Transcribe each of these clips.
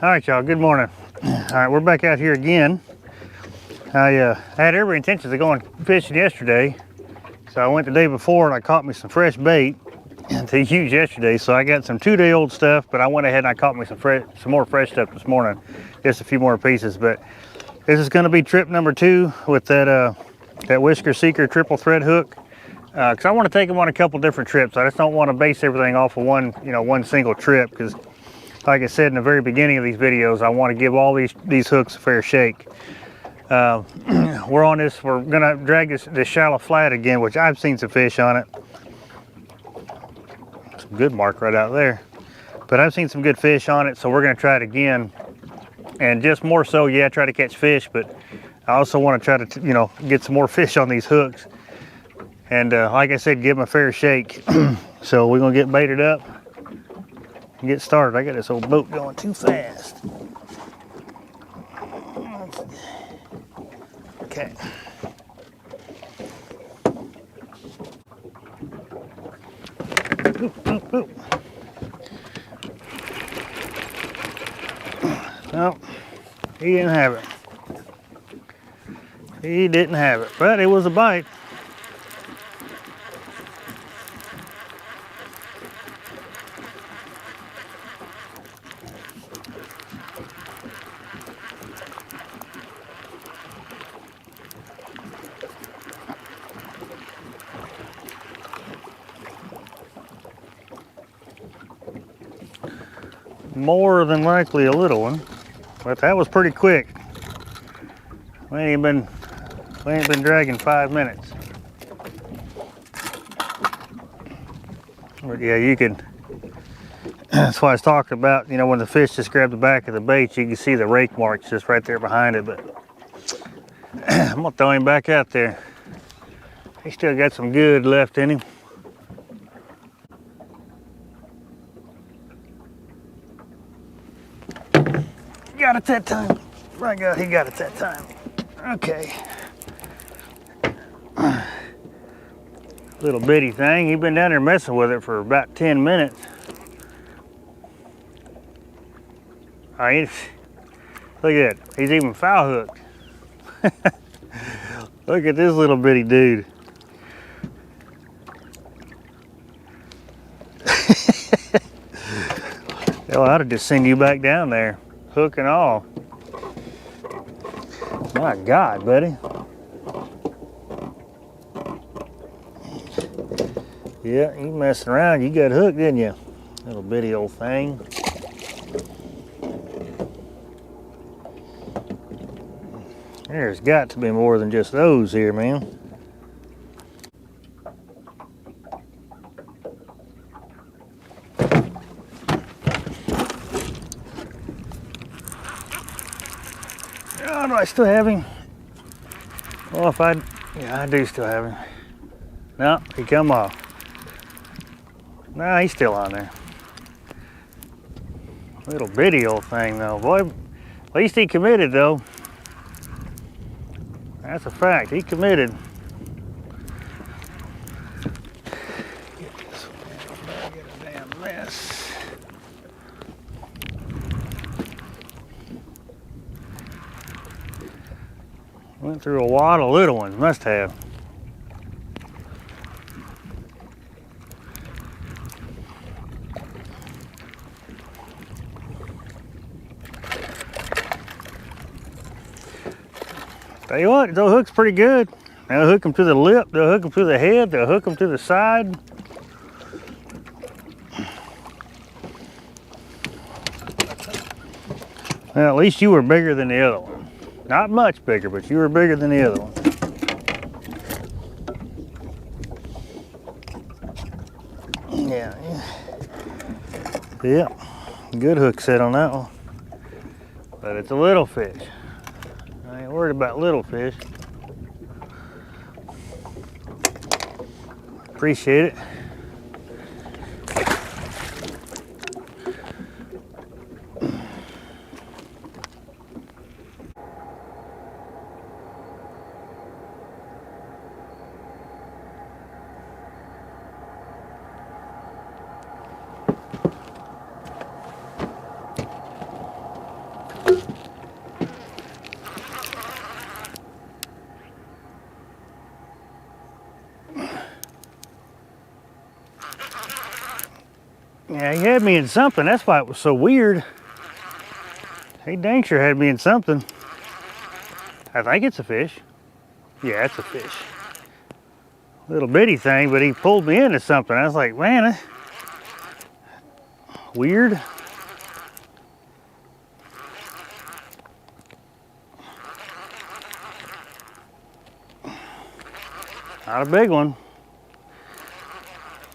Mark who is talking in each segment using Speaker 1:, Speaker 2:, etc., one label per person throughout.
Speaker 1: All right, y'all, good morning. All right, we're back out here again. I had every intention of going fishing yesterday, so I went the day before and I caught me some fresh bait to use yesterday. So I got some 2-day-old stuff, but I went ahead and I caught me some more fresh stuff this morning, just a few more pieces. But this is going to be trip number 2 with that Whisker Seeker triple thread hook, because I want to take them on a couple different trips. I just don't want to base everything off of one single trip, because like I said in the very beginning of these videos, I want to give all these hooks a fair shake. We're on this, we're gonna drag this shallow flat again, which I've seen some fish on it. Some good mark right out there. But I've seen some good fish on it, so we're gonna try it again. And just more so, yeah, try to catch fish, but I also want to try to, get some more fish on these hooks. And like I said, give them a fair shake. So we're gonna get baited up and get started. I got this old boat going too fast. Okay. Oop, oop, oop. No, he didn't have it. He didn't have it, but it was a bite. More than likely a little one, but that was pretty quick. We ain't been dragging 5 minutes. But yeah, you can. That's why I was talking about, when the fish just grab the back of the bait, you can see the rake marks just right there behind it. But I'm gonna throw him back out there. He still got some good left in him. Got it that time. By God, he got it that time. Okay. Little bitty thing. He's been down there messing with it for about 10 minutes. Look at that. He's even foul hooked. Look at this little bitty dude. Hell, I'd have just send you back down there, hook and all. My God, buddy. Yeah, you messing around. You got hooked, didn't you? Little bitty old thing. There's got to be more than just those here, man. Oh, do I still have him? Well, yeah, I do still have him. No, he come off. No, he's still on there. Little bitty old thing though. Boy, at least he committed though. That's a fact, he committed. Get this one out, I get a damn mess. Went through a wad of little ones, must have. Tell you what, they'll hook's pretty good. They'll hook them to the lip, they'll hook them to the head, they'll hook them to the side. Well, at least you were bigger than the other one. Not much bigger, but you were bigger than the other one. Yeah, good hook set on that one. But it's a little fish. I ain't worried about little fish. Appreciate it. Yeah, he had me in something. That's why it was so weird. He dang sure had me in something. I think it's a fish. Yeah, it's a fish. Little bitty thing, but he pulled me into something. I was like, man, weird. Not a big one.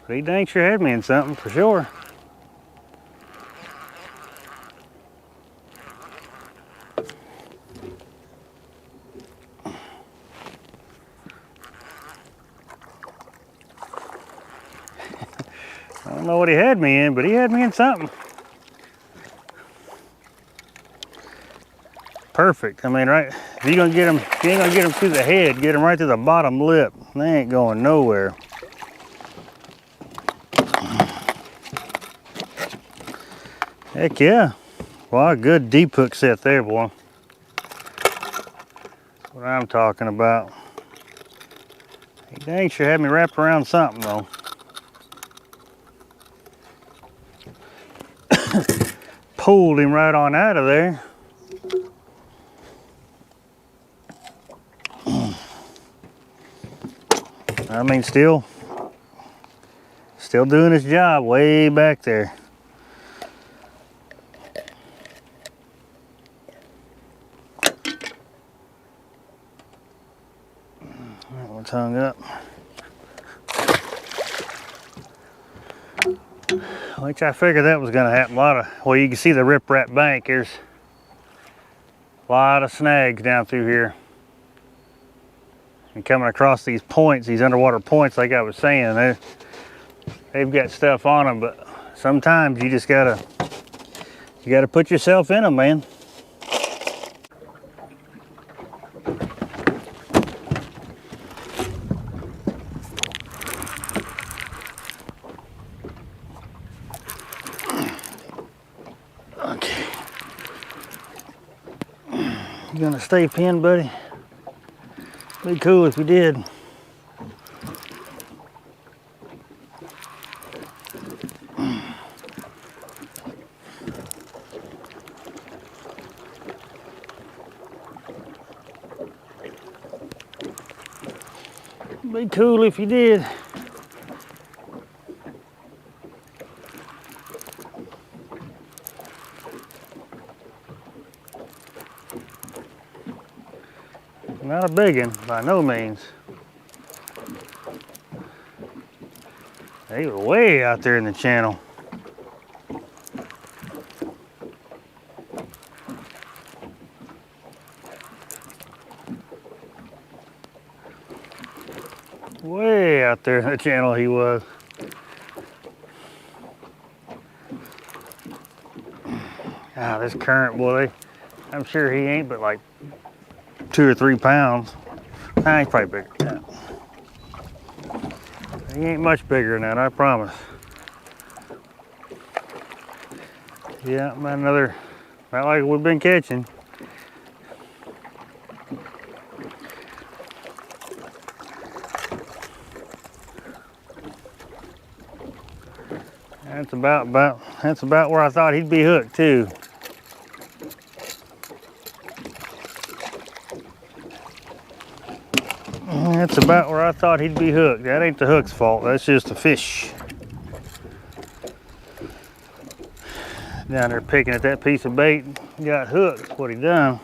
Speaker 1: But he dang sure had me in something for sure. I don't know what he had me in, but he had me in something. Perfect. I mean, right, if you're gonna get him, if you ain't gonna get him through the head, get him right through the bottom lip. They ain't going nowhere. Heck yeah. Well, a good deep hook set there, boy. That's what I'm talking about. He dang sure had me wrapped around something though. Pulled him right on out of there. I mean, still doing his job way back there. That one's hung up. Which I figured that was going to happen. Well, you can see the riprap bank. There's a lot of snags down through here. And coming across these points, these underwater points, like I was saying, they've got stuff on them, but sometimes you just gotta put yourself in them, man. Okay. You gonna stay pinned, buddy? Be cool if you did. Be cool if you did. Not a big one, by no means. They were way out there in the channel. Way out there in the channel he was. Ah, this current, boy, I'm sure he ain't but like 2 or 3 pounds. Nah, he's probably bigger than that. He ain't much bigger than that, I promise. Yeah, about like we've been catching. That's about where I thought he'd be hooked too. That's about where I thought he'd be hooked. That ain't the hook's fault, that's just the fish. Down there picking at that piece of bait, got hooked, that's what he done.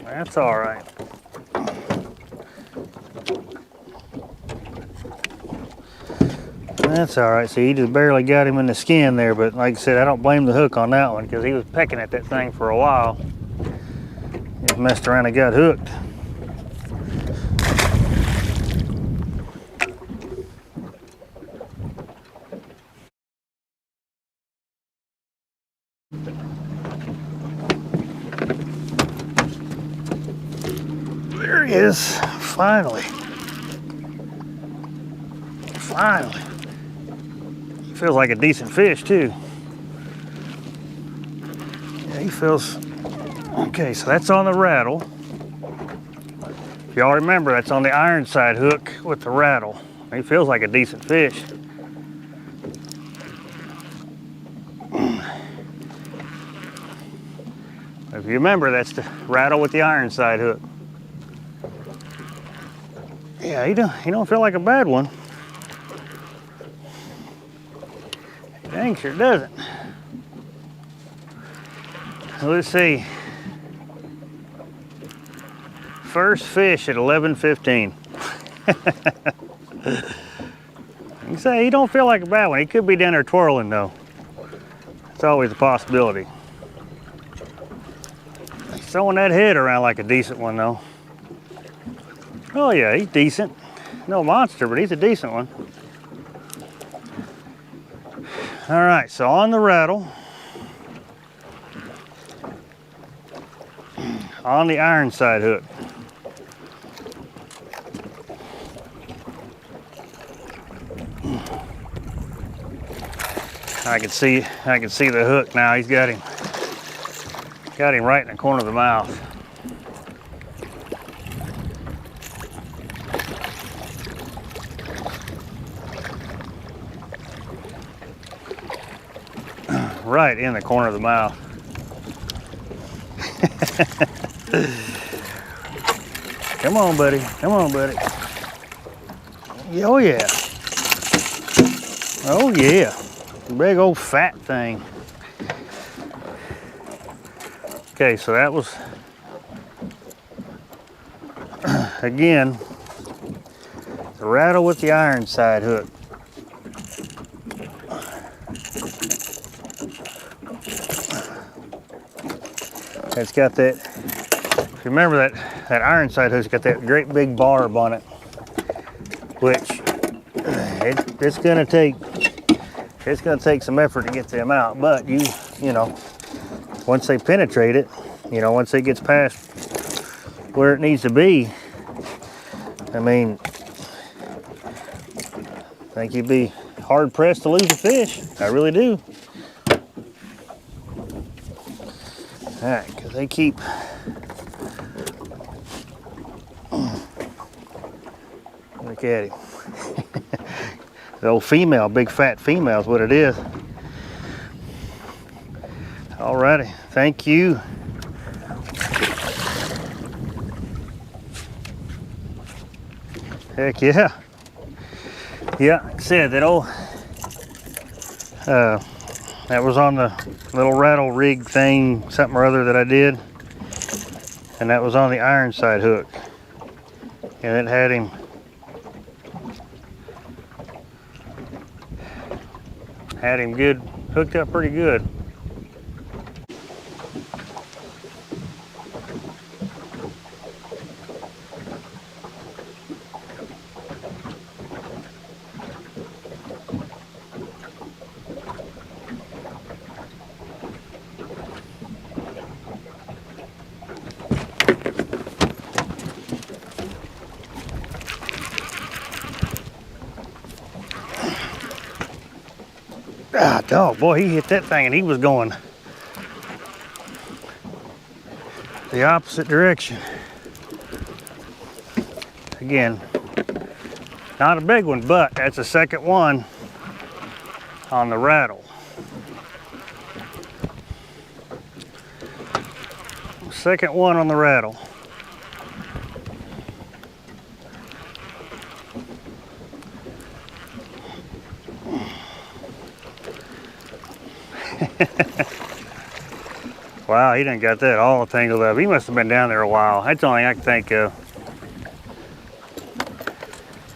Speaker 1: That's all right. That's all right. See, he just barely got him in the skin there, but like I said, I don't blame the hook on that one because he was pecking at that thing for a while. He messed around and got hooked. There he is, finally. Finally. Feels like a decent fish too. Yeah, he feels, okay, so that's on the rattle. If y'all remember, that's on the iron side hook with the rattle. He feels like a decent fish. If you remember, that's the rattle with the iron side hook. Yeah, he don't feel like a bad one. Dang sure doesn't. Let's see. First fish at 11:15. You say he don't feel like a bad one. He could be down there twirling though. It's always a possibility. He's throwing that head around like a decent one though. Oh yeah, he's decent. No monster, but he's a decent one. All right, so on the rattle, on the iron side hook. I can see the hook now. He's got him right in the corner of the mouth. Right in the corner of the mouth. Come on, buddy. Come on, buddy. Oh yeah. Oh yeah. Big old fat thing. Okay, so that was again the rattle with the iron side hook. It's got that, if you remember that iron side hook's got that great big barb on it, which it's gonna take some effort to get them out, but you know, once they penetrate it, you know, once it gets past where it needs to be, I mean, I think you'd be hard pressed to lose a fish. I really do. All right, because they keep look at him. The old female, big fat female is what it is. Alrighty, thank you. Heck yeah. Yeah, like I said, that old that was on the little rattle rig thing, something or other that I did. And that was on the iron side hook. And it had him good, hooked up pretty good. Ah, dog, boy, he hit that thing and he was going the opposite direction. Again, not a big one, but that's the second one on the rattle. Second one on the rattle. Wow, he done got that all tangled up. He must have been down there a while. That's the only thing I can think of.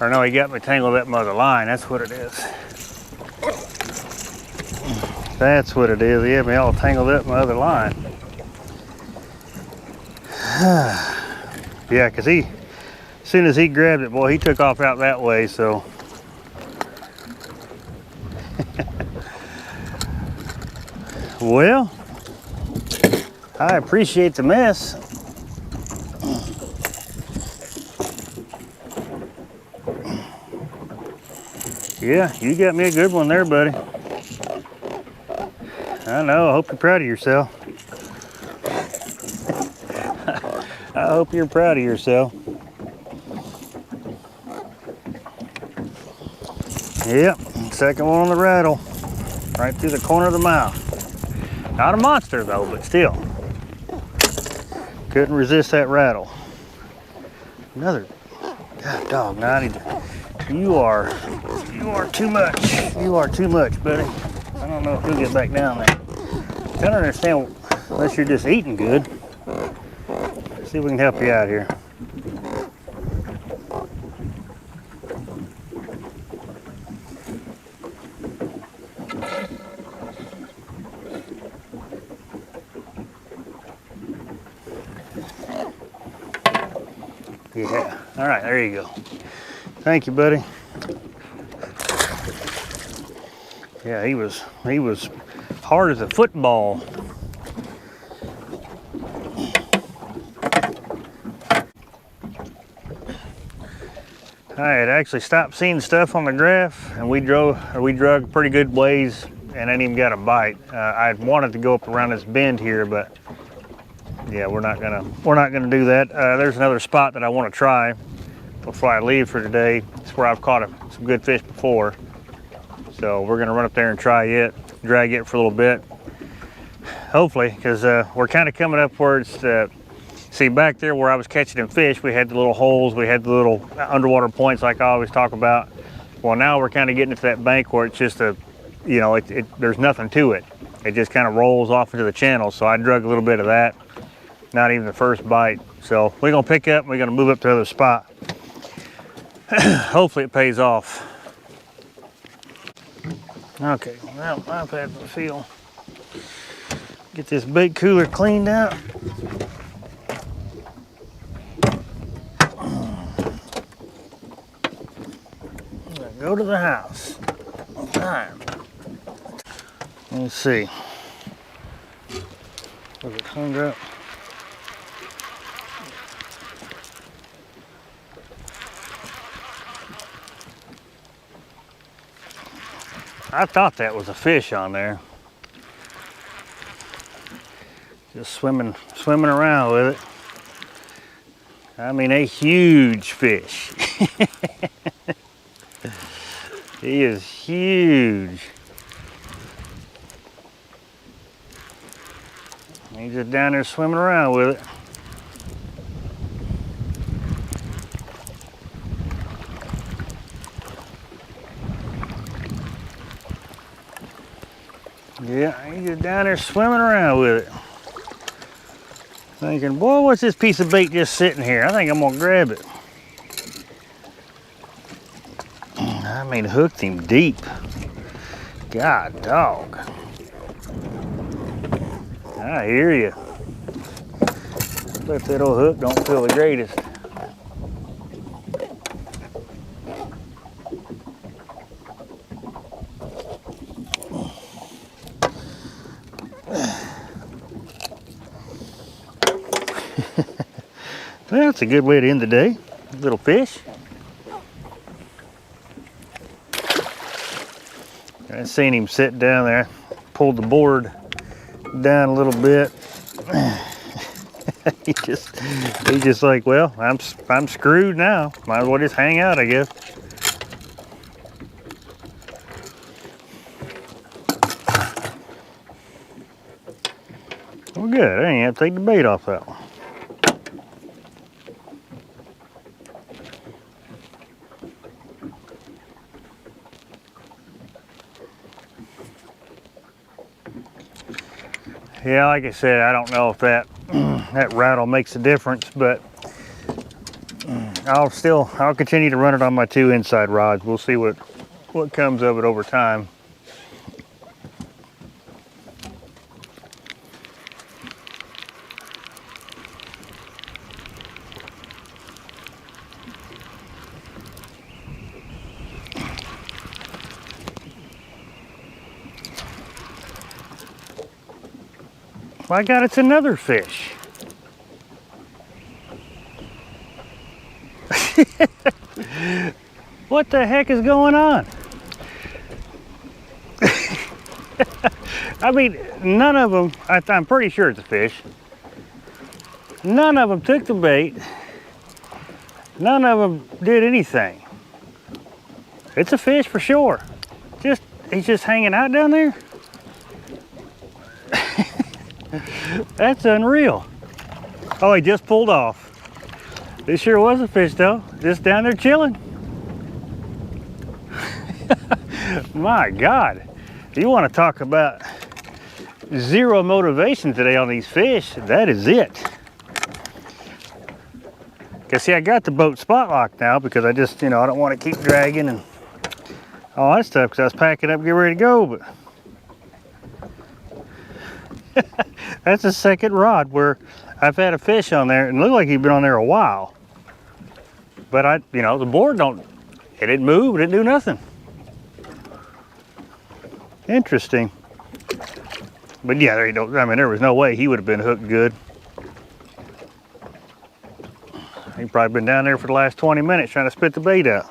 Speaker 1: Or no, he got me tangled up by the line. That's what it is. That's what it is. He had me all tangled up my other line. Yeah, because as soon as he grabbed it, boy, he took off out that way, so. Well, I appreciate the mess. Yeah, you got me a good one there, buddy. I know, I hope you're proud of yourself. I hope you're proud of yourself. Yep, second one on the rattle. Right through the corner of the mouth. Not a monster though, but still. Couldn't resist that rattle. Another, God dog, now I need to, you are too much. You are too much, buddy. I don't know if you'll get back down there. I don't understand unless you're just eating good. Let's see if we can help you out here. Yeah, all right, there you go. Thank you, buddy. Yeah, he was hard as a football. I had actually stopped seeing stuff on the graph, and we drug pretty good ways, and I didn't even got a bite. I wanted to go up around this bend here, but yeah, we're not gonna do that. There's another spot that I want to try before I leave for today. It's where I've caught some good fish before, so we're gonna run up there and try it, drag it for a little bit, hopefully, because we're kind of coming up where it's. See, back there where I was catching them fish, we had the little holes, we had the little underwater points like I always talk about. Well, now we're kind of getting to that bank where it's just a, you know, there's nothing to it. It just kind of rolls off into the channel. So I drug a little bit of that, not even the first bite. So we're gonna pick up and we're gonna move up to the other spot. Hopefully it pays off. Okay, well, I've had my feel. Get this bait cooler cleaned out. Go to the house. All right. Let's see. Was it hung up? I thought that was a fish on there. Just swimming around with it. I mean, a huge fish. He is huge. He's just down there swimming around with it. Yeah, he's just down there swimming around with it. Thinking, boy, what's this piece of bait just sitting here? I think I'm gonna grab it. I mean, hooked him deep. God dog. I hear you. Bet that old hook don't feel the greatest. Well, that's a good way to end the day. Little fish. I seen him sit down there, pulled the board down a little bit. He's just like, well, I'm screwed now. Might as well just hang out, I guess. Well, good. I ain't have to take the bait off that one. Yeah, like I said, I don't know if that that rattle makes a difference, but I'll continue to run it on my 2 inside rods. We'll see what comes of it over time. My God, it's another fish. What the heck is going on? I mean, none of them, I'm pretty sure it's a fish. None of them took the bait. None of them did anything. It's a fish for sure. He's just hanging out down there. That's unreal. Oh, he just pulled off. This sure was a fish though, just down there chilling. My God, you want to talk about zero motivation today on these fish, that is it. Cause see, I got the boat spot locked now because I just, I don't want to keep dragging and all that stuff because I was packing up, get ready to go, but that's the second rod where I've had a fish on there and it looked like he'd been on there a while. But the board it didn't move, it didn't do nothing. Interesting. But yeah, there was no way he would have been hooked good. He'd probably been down there for the last 20 minutes trying to spit the bait out.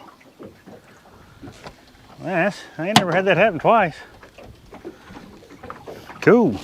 Speaker 1: I ain't never had that happen twice. Cool.